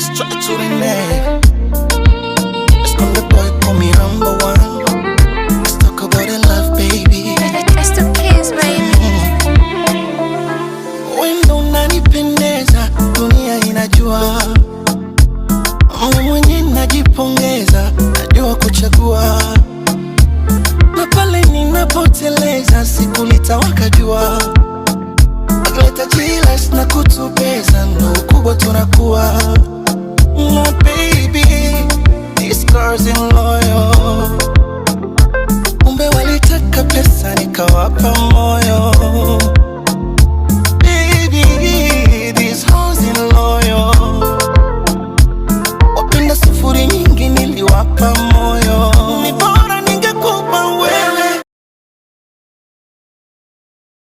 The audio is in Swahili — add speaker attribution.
Speaker 1: straight to the neck. Let's come the boy, call me number one. Let's talk about the love, baby.
Speaker 2: It's the kiss, baby.
Speaker 1: Wendo unanipendeza, dunia inajua. Mimi mwenye najipongeza, najua kuchagua. Na pale ninapoteleza, siku litawaka jua. Akileta jilas na kutubeza, ndo ukubwa tunakuwa. My baby, this girl's in loyal.